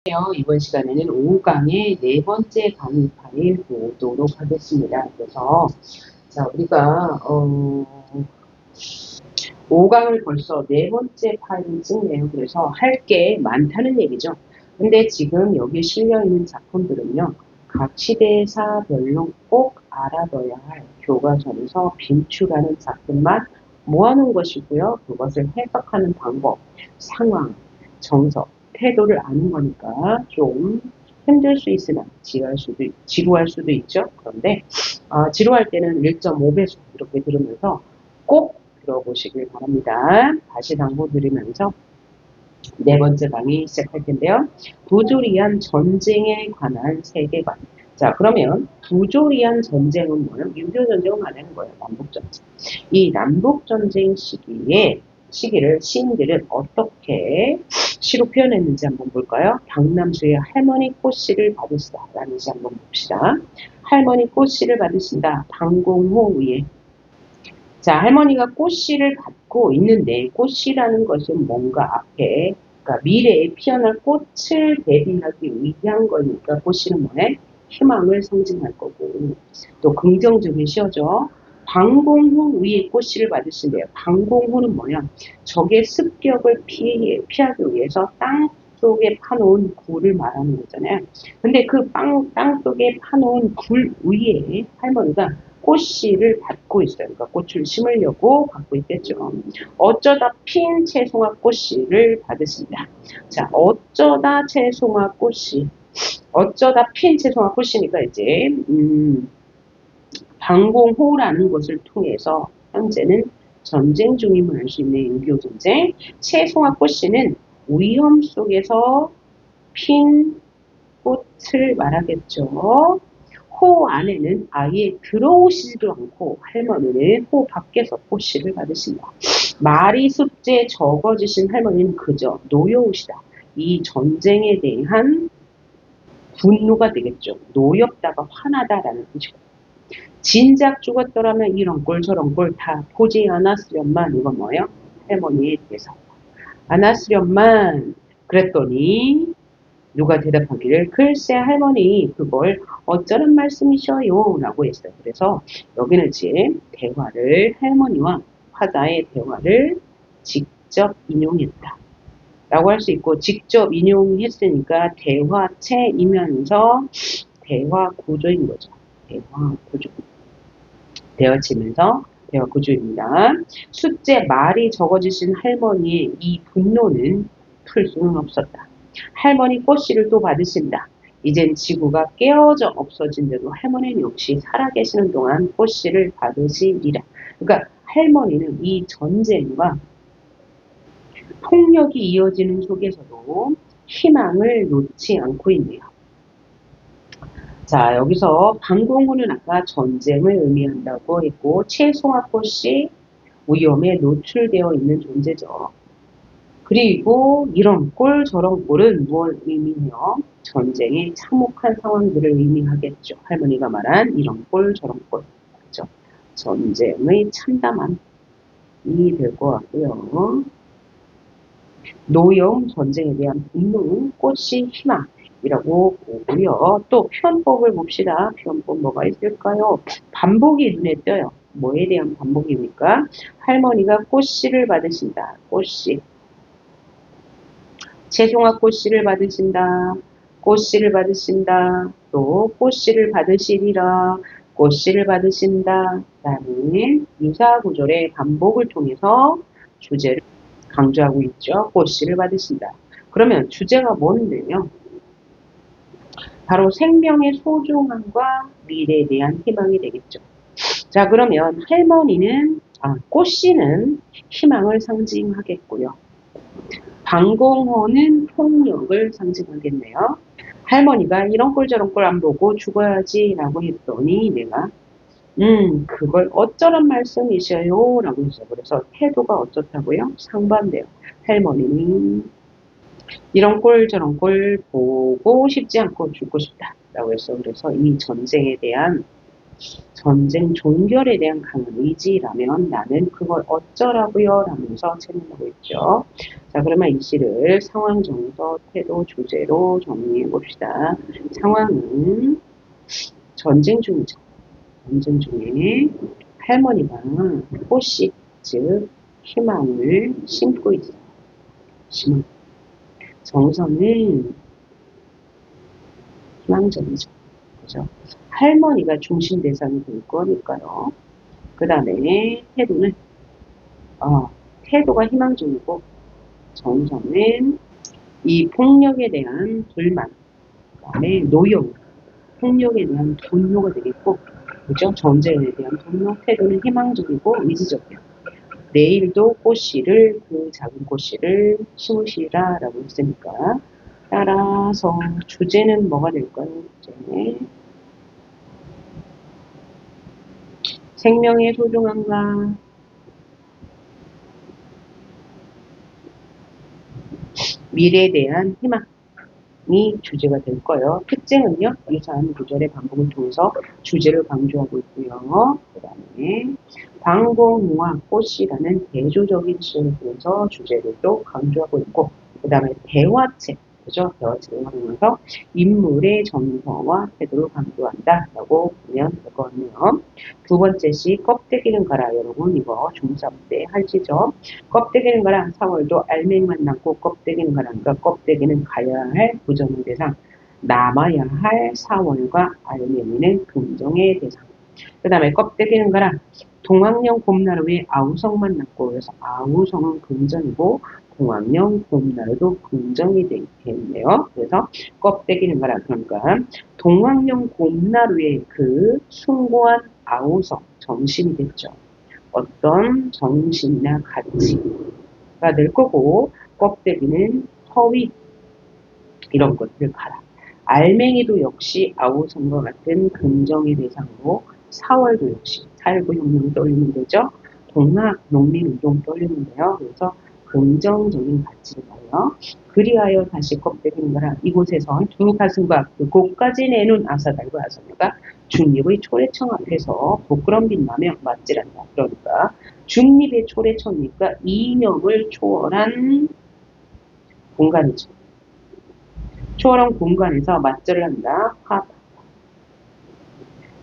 이번 시간에는 5강의 네 번째 강의 파일 보도록 하겠습니다. 그래서 자 우리가 5강을 벌써 네 번째 파일을 찍네요. 그래서 할 게 많다는 얘기죠. 근데 지금 여기 실려있는 작품들은요. 각 시대사별로 꼭 알아둬야 할 교과서에서 빈출하는 작품만 모아놓은 것이고요. 그것을 해석하는 방법, 상황, 정석, 태도를 아는 거니까 좀 힘들 수 있으나 지루할 수도 있죠. 그런데 지루할 때는 1.5배속 이렇게 들으면서 꼭 들어보시길 바랍니다. 다시 당부드리면서 네 번째 강의 시작할 텐데요. 부조리한 전쟁에 관한 세계관. 자, 그러면 부조리한 전쟁은 뭐예요? 6.25 전쟁을 말하는 거예요. 남북전쟁. 이 남북전쟁 시기를 시인들은 어떻게 시로 표현했는지 한번 볼까요? 박남수의 할머니 꽃씨를 받으시다 라는 시 한번 봅시다. 할머니 꽃씨를 받으신다. 방공호의. 자, 할머니가 꽃씨를 받고 있는데 꽃씨라는 것은 뭔가 앞에 그러니까 미래에 피어날 꽃을 대비하기 위한 거니까 꽃씨는 뭐해? 희망을 상징할 거고 또 긍정적인 시어죠. 방공호 위에 꽃씨를 받으신대요. 방공호는 뭐야? 적의 습격을 피하기 위해서 땅 속에 파놓은 굴을 말하는 거잖아요. 근데 그 땅 속에 파놓은 굴 위에 할머니가 꽃씨를 받고 있어요. 그러니까 꽃을 심으려고 갖고 있겠죠. 어쩌다 핀 채송화 꽃씨를 받으신다. 자, 어쩌다 채송화 꽃씨. 어쩌다 핀 채송화 꽃씨니까 이제 방공호라는 것을 통해서 현재는 전쟁 중임을 알 수 있는 6.25 전쟁. 채송화 꽃씨는 위험 속에서 핀 꽃을 말하겠죠. 호 안에는 아예 들어오시지도 않고 할머니는 호 밖에서 꽃씨를 받으신다. 말이 숫제 적어지신 할머니는 그저 노여우시다. 이 전쟁에 대한 분노가 되겠죠. 노엽다가 화나다라는 뜻이고. 진작 죽었더라면 이런 꼴 저런 꼴 다 보지 않았으련만 이건 뭐예요? 할머니의 대사. 않았으련만 그랬더니 누가 대답하기를 글쎄 할머니 그걸 어쩌란 말씀이셔요 라고 했어요. 그래서 여기는 지금 대화를 할머니와 화자의 대화를 직접 인용했다 라고 할 수 있고 직접 인용했으니까 대화체이면서 대화 구조인 거죠. 대화 구조. 되어지면서 대화 구조입니다. 숫제 말이 적어지신 할머니의 이 분노는 풀 수는 없었다. 할머니 꽃씨를 또 받으신다. 이젠 지구가 깨어져 없어진데도 할머니는 역시 살아계시는 동안 꽃씨를 받으시리라. 그러니까 할머니는 이 전쟁과 폭력이 이어지는 속에서도 희망을 놓지 않고 있네요. 자, 여기서 방공호는 아까 전쟁을 의미한다고 했고 채송화 꽃이 위험에 노출되어 있는 존재죠. 그리고 이런 꼴 저런 꼴은 무엇을 의미해요? 전쟁의 참혹한 상황들을 의미하겠죠. 할머니가 말한 이런 꼴 저런 꼴. 그렇죠? 전쟁의 참담함이 될 것 같고요. 노여움 전쟁에 대한 분노, 꽃이 희망이라고 보고요. 또 표현법을 봅시다. 표현법 뭐가 있을까요? 반복이 눈에 띄어요. 뭐에 대한 반복입니까? 할머니가 꽃씨를 받으신다. 꽃씨. 채송화 꽃씨를 받으신다. 꽃씨를 받으신다. 또 꽃씨를 받으시리라. 꽃씨를 받으신다. 라는 유사구절의 반복을 통해서 주제를 강조하고 있죠. 꽃씨를 받으신다. 그러면 주제가 뭔데요? 바로 생명의 소중함과 미래에 대한 희망이 되겠죠. 자, 그러면 할머니는, 꽃씨는 희망을 상징하겠고요. 방공호는 폭력을 상징하겠네요. 할머니가 이런 꼴 저런 꼴 안 보고 죽어야지 라고 했더니 내가 그걸 어쩌란 말씀이셔요 라고 했어요. 그래서 태도가 어쩌다고요? 상반돼요. 할머니는 이런 꼴 저런 꼴 보고 싶지 않고 죽고 싶다 라고 했어요. 그래서 이 전쟁에 대한 전쟁 종결에 대한 강한 의지라면 나는 그걸 어쩌라고요? 라면서 질문하고 있죠. 자, 그러면 이 시를 상황, 정서, 태도, 주제로 정리해 봅시다. 상황은 전쟁 중이죠. 전쟁 중에 할머니가 꽃씨, 즉 희망을 심고 있어요. 희망. 정서는 희망적이죠. 그죠? 할머니가 중심 대상이 될 거니까요. 그 다음에 태도는 태도가 희망적이고 정서는 이 폭력에 대한 불만, 그 다음에 노여, 폭력에 대한 분노가 되겠고, 그죠? 전쟁에 대한 분노, 태도는 희망적이고 의지적이에요. 내일도 꽃씨를, 그 작은 꽃씨를 심으시라 라고 했으니까, 따라서 주제는 뭐가 될까요? 주제. 생명의 소중함과 미래에 대한 희망이 주제가 될 거예요. 특징은요, 유사한 구절의 반복을 통해서 주제를 강조하고 있고요. 그 다음에 광공무와 꽃이라는 대조적인 시를 통해서 주제를 또 강조하고 있고, 그 다음에 대화책, 그죠? 대화책을 활용해서 인물의 정서와 태도를 강조한다라고 보면 될 것 같네요. 두 번째 시 껍데기는 가라. 여러분 이거 중3 때 하시죠. 껍데기는 가라. 4월도 알맹이만 남고 껍데기는 가라니까 껍데기는 가야 할 부정의 대상, 남아야 할 4월과 알맹이는 긍정의 대상. 그 다음에 껍데기는 가라. 동학령 곰나루에 아우성만 남고, 그래서 아우성은 긍정이고 동학령 곰나루도 긍정이 되겠네요. 그래서 껍데기는 가라. 그러니까 동학령 곰나루의 그 숭고한 아우성, 정신이겠죠. 어떤 정신이나 가치가 될 거고, 껍데기는 허위, 이런 것들을 가라. 알맹이도 역시 아우성과 같은 긍정의 대상으로 4월도 역시 4.19 혁명 떠올리면 되죠. 동학 농민운동 떠올리는데요. 그래서 긍정적인 가치를 가요. 그리하여 다시 껍데기는 가라. 이곳에선 두 가슴과 그 곳까지 내놓은 아사달과 아사녀가 중립의 초래청 앞에서 부끄럼 빛나며 맞질한다. 그러니까 중립의 초래청이니까 이념을 초월한 공간이죠. 초월한 공간에서 맞절을 한다.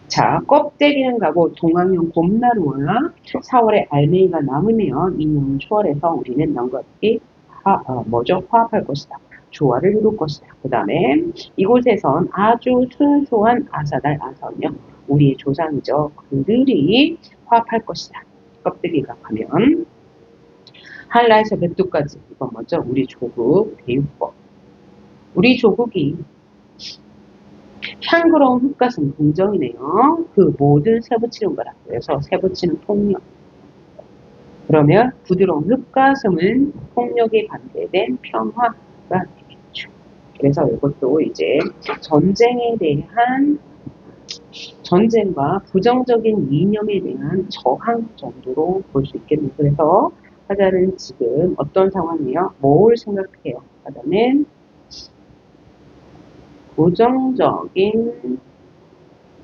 자, 껍데기는 가고 동학용 곰나루와 4월에 알맹이가 남으면 이념을 초월해서 우리는 남과 같이 화합할 것이다. 조화를 이룰 것이다. 그 다음에 이곳에선 아주 순수한 아사달 아사녀, 우리의 조상이죠. 그들이 화합할 것이다. 껍데기가 가면 한라에서 백두까지, 이건 뭐죠? 우리 조국 대유법. 우리 조국이 향그러운 흙가슴 긍정이네요. 그 모든 세붙이는 거라. 그래서 세붙이는 폭력. 그러면 부드러운 흙가슴은 폭력에 반대된 평화가 되겠죠. 그래서 이것도 이제 전쟁에 대한 전쟁과 부정적인 이념에 대한 저항 정도로 볼 수 있겠네요. 그래서 화자는 지금 어떤 상황이에요? 뭘 생각해요? 화자는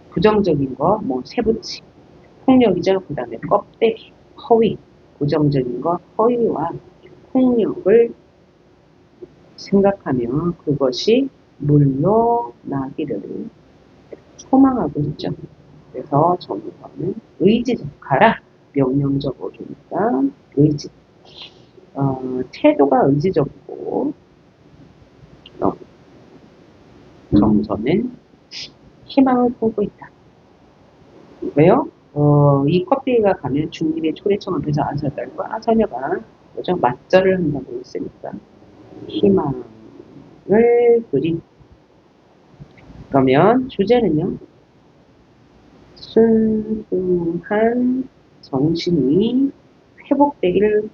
부정적인 거, 뭐, 세부치, 폭력이죠. 그 다음에 껍데기, 허위, 부정적인 거, 허위와 폭력을 생각하며 그것이 물러나기를 소망하고 있죠. 그래서 정부는 의지적, 가라, 명령적으로 주니까 의지. 태도가 의지적이고, 정서는 희망을 품고 있다. 왜요? 이 껍데기가 가면 중립의 초래청 앞에서 아사달과 아사녀가 그죠? 맞절을 한다고 했으니까 희망을 그린. 그러면 주제는요. 순수한 정신이 회복되기를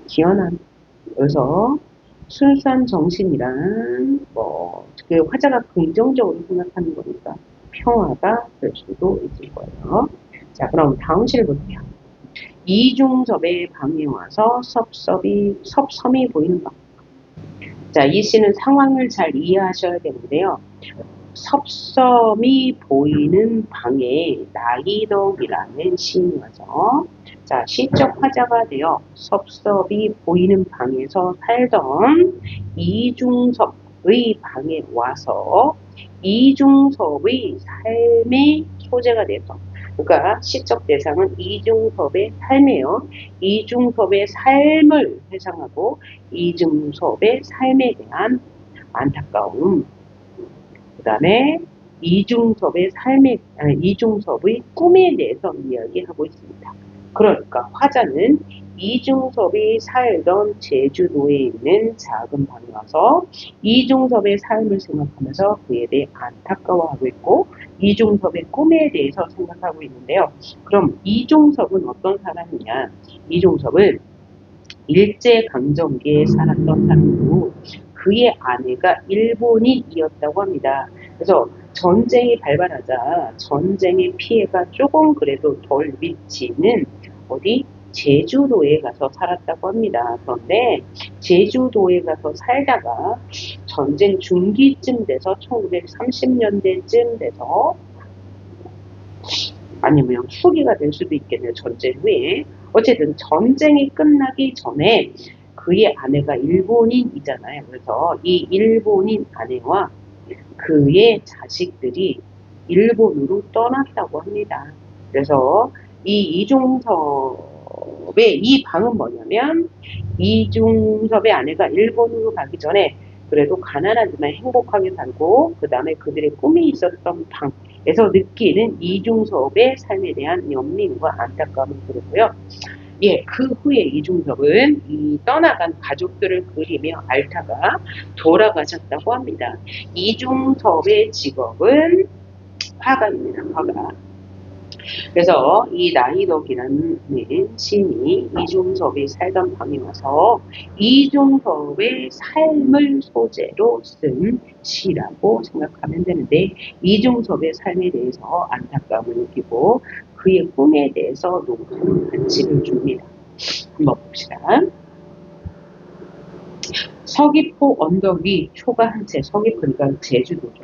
기원한. 그래서 순수한 정신이란 그 화자가 긍정적으로 생각하는 거니까 평화가 될 수도 있을 거예요. 자, 그럼 다음 시를 볼게요. 이중섭의 방에 와서 섭섬이 보이는 방. 자, 이 시는 상황을 잘 이해하셔야 되는데요. 섭섬이 보이는 방에 나이덕이라는 시인이 와서 자, 시적 화자가 되어 섭섭이 보이는 방에서 살던 이중섭의 방에 와서 이중섭의 삶의 소재가 돼서 그러니까 시적 대상은 이중섭의 삶이에요. 이중섭의 삶을 회상하고 이중섭의 삶에 대한 안타까움, 그 다음에 이중섭의 꿈에 대해서 이야기하고 있습니다. 그러니까 화자는 이중섭이 살던 제주도에 있는 작은 방에 와서 이중섭의 삶을 생각하면서 그에 대해 안타까워하고 있고 이중섭의 꿈에 대해서 생각하고 있는데요. 그럼 이중섭은 어떤 사람이냐? 이중섭은 일제강점기에 살았던 사람이고 그의 아내가 일본인이었다고 합니다. 그래서 전쟁이 발발하자 전쟁의 피해가 조금 그래도 덜 미치는 어디 제주도에 가서 살았다고 합니다. 그런데 제주도에 가서 살다가 전쟁 중기쯤 돼서 1930년대쯤 돼서 아니면 후기가 될 수도 있겠네요. 전쟁 후에. 어쨌든 전쟁이 끝나기 전에 그의 아내가 일본인이잖아요. 그래서 이 일본인 아내와 그의 자식들이 일본으로 떠났다고 합니다. 그래서 이 이중섭의 이 방은 뭐냐면 이중섭의 아내가 일본으로 가기 전에 그래도 가난하지만 행복하게 살고 그 다음에 그들의 꿈이 있었던 방에서 느끼는 이중섭의 삶에 대한 연민과 안타까움을 부르고요. 예, 그 후에 이중섭은 이 떠나간 가족들을 그리며 앓다가 돌아가셨다고 합니다. 이중섭의 직업은 화가입니다. 화가. 그래서 이 나이덕이라는 시인이 이중섭이 살던 방에 와서 이중섭의 삶을 소재로 쓴 시라고 생각하면 되는데 이중섭의 삶에 대해서 안타까움을 느끼고 그의 꿈에 대해서 높은 가치를 줍니다. 한번 봅시다. 서귀포 언덕 위 초가 한 채, 서귀포니까 제주도죠.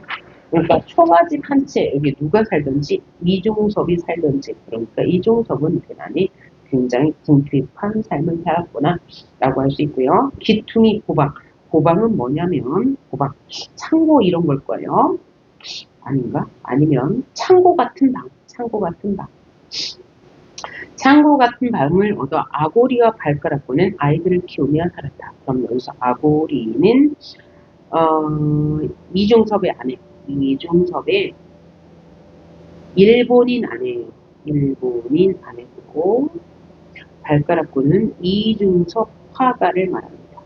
그러니까 초가집 한 채, 여기 누가 살던지 이중섭이 살던지, 그러니까 이중섭은 대단히 굉장히 궁핍한 삶을 살았구나 라고 할 수 있고요. 기퉁이 고방, 고방은 뭐냐면 고방, 창고 이런 걸 거예요. 아닌가? 아니면 창고 같은 방, 창고 같은 방. 창고 같은 방을 얻어 아고리와 발가락고는 아이들을 키우며 살았다. 그럼 여기서 아고리는 이중섭의 아내, 이중섭의 일본인 아내예요. 일본인 아내고 발가락고는 이중섭 화가를 말합니다.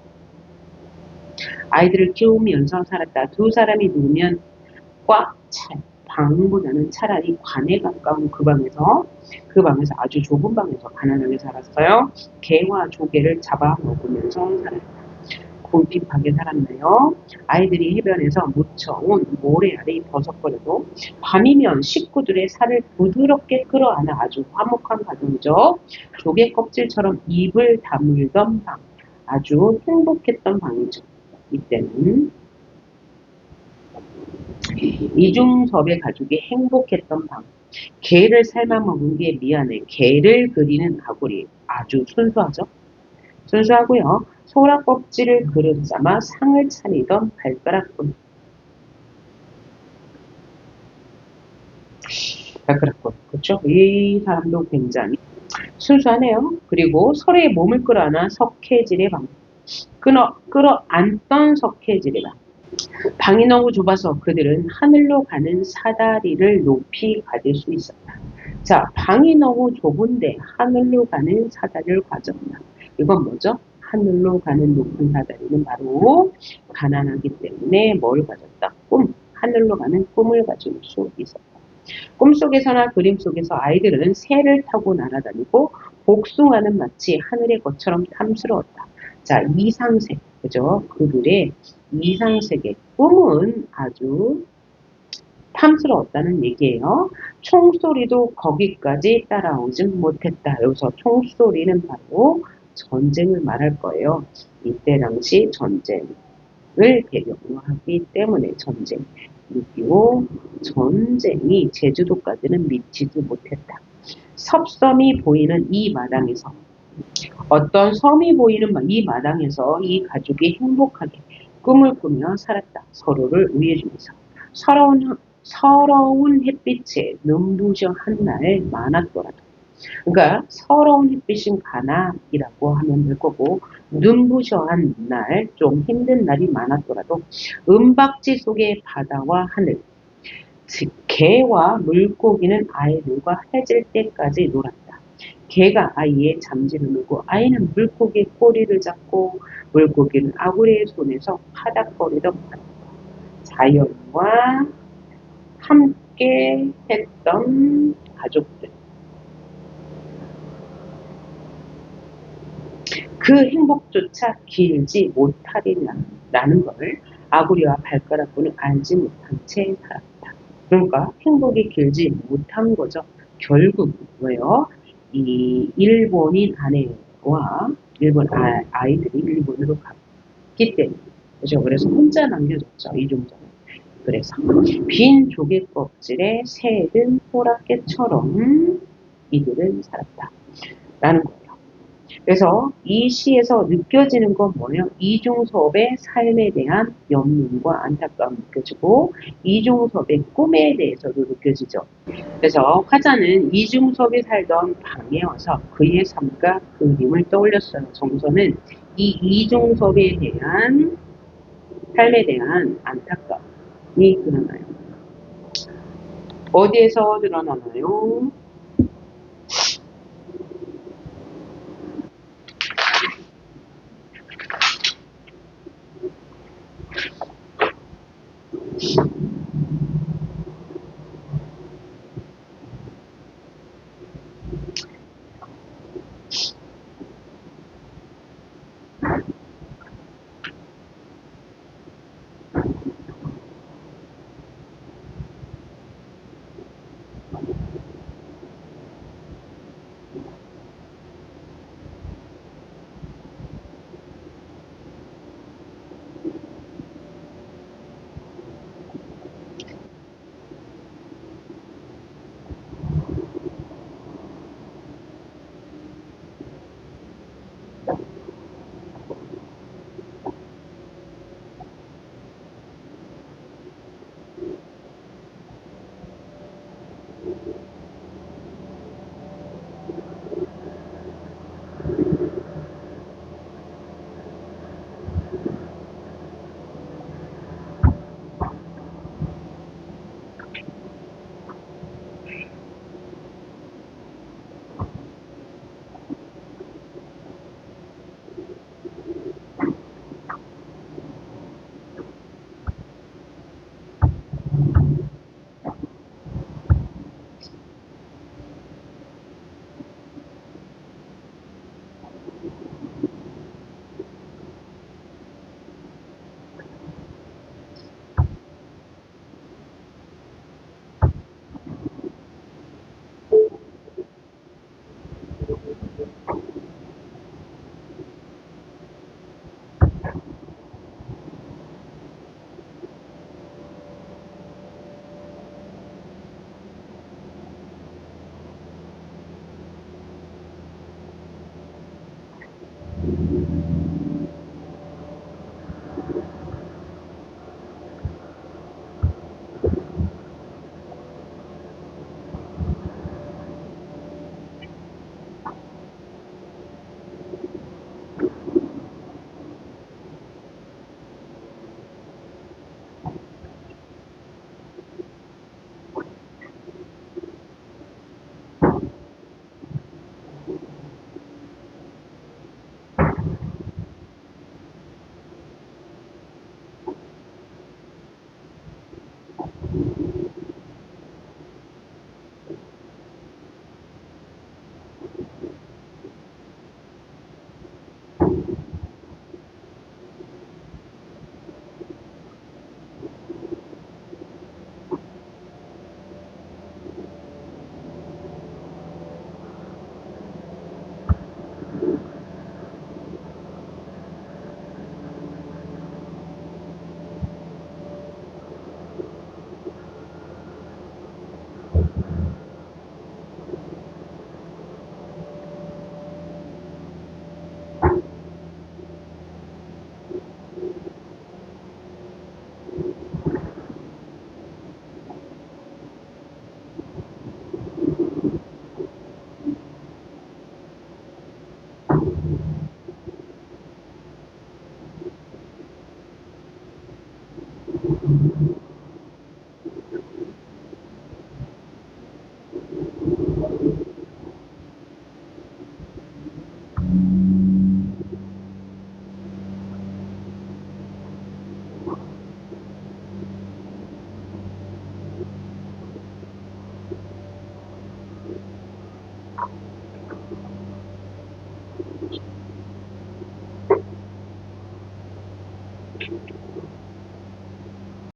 아이들을 키우면서 살았다. 두 사람이 누우면 꽉 찬 방보다는 차라리 관에 가까운 그 방에서 아주 좁은 방에서 가난하게 살았어요. 개와 조개를 잡아 먹으면서 살았다. 궁핍하게 살았나요? 아이들이 해변에서 묻혀온 모래알이 버석거려도 밤이면 식구들의 살을 부드럽게 끌어안아 아주 화목한 가정이죠. 조개 껍질처럼 입을 다물던 방, 아주 행복했던 방이죠. 이때는 이중섭의 가족이 행복했던 방. 개를 삶아 먹은 게 미안해. 개를 그리는 아고리. 아주 순수하죠. 순수하고요. 소라 껍질을 그릇 삼아 상을 차리던 발가락꾼. 발가락꾼. 그렇죠? 이 사람도 굉장히 순수하네요. 그리고 서로의 몸을 끌어안아 석회질의 방. 끌어안던 석회질의 방. 방이 너무 좁아서 그들은 하늘로 가는 사다리를 높이 가질 수 있었다. 자, 방이 너무 좁은데 하늘로 가는 사다리를 가졌다. 이건 뭐죠? 하늘로 가는 높은 사다리는 바로 가난하기 때문에 뭘 가졌다? 꿈. 하늘로 가는 꿈을 가질 수 있었다. 꿈속에서나 그림 속에서 아이들은 새를 타고 날아다니고 복숭아는 마치 하늘의 것처럼 탐스러웠다. 자, 이상색. 그죠? 그들의 이상세계. 꿈은 아주 탐스러웠다는 얘기예요. 총소리도 거기까지 따라오지 못했다. 여기서 총소리는 바로 전쟁을 말할 거예요. 이때 당시 전쟁. 배경으로 하기 때문에 전쟁. 6.25 전쟁이 제주도까지는 미치지 못했다. 섭섬이 보이는 이 마당에서 어떤 섬이 보이는 이 마당에서 이 가족이 행복하게 꿈을 꾸며 살았다. 서로를 위해주면서 서러운 햇빛에 눈부셔 한 날 많았더라도 그러니까 서러운 햇빛인 가나이라고 하면 될 거고 눈부셔한 날, 좀 힘든 날이 많았더라도 은박지 속의 바다와 하늘, 즉 개와 물고기는 아이들과 해질 때까지 놀았다. 개가 아이의 잠지를 누고 아이는 물고기의 꼬리를 잡고 물고기는 아구리의 손에서 파닥거리던 자연과 함께 했던 가족들. 그 행복조차 길지 못하리라는 걸 아구리와 발가락부는 알지 못한 채 살았다. 그러니까 행복이 길지 못한 거죠. 결국 왜요? 이 일본인 아내와 일본 아이들이 일본으로 갔기 때문에 그죠. 그래서 혼자 남겨졌죠. 이중자는. 그래서 빈 조개 껍질에 새든 호랑깨처럼 이들은 살았다. 라는 거예요. 그래서 이 시에서 느껴지는 건 뭐예요? 이중섭의 삶에 대한 연민과 안타까움이 느껴지고 이중섭의 꿈에 대해서도 느껴지죠. 그래서 화자는 이중섭이 살던 방에 와서 그의 삶과 그림을 떠올렸어요. 정서는 이 이중섭에 대한 삶에 대한 안타까움이 드러나요. 어디에서 드러나나요?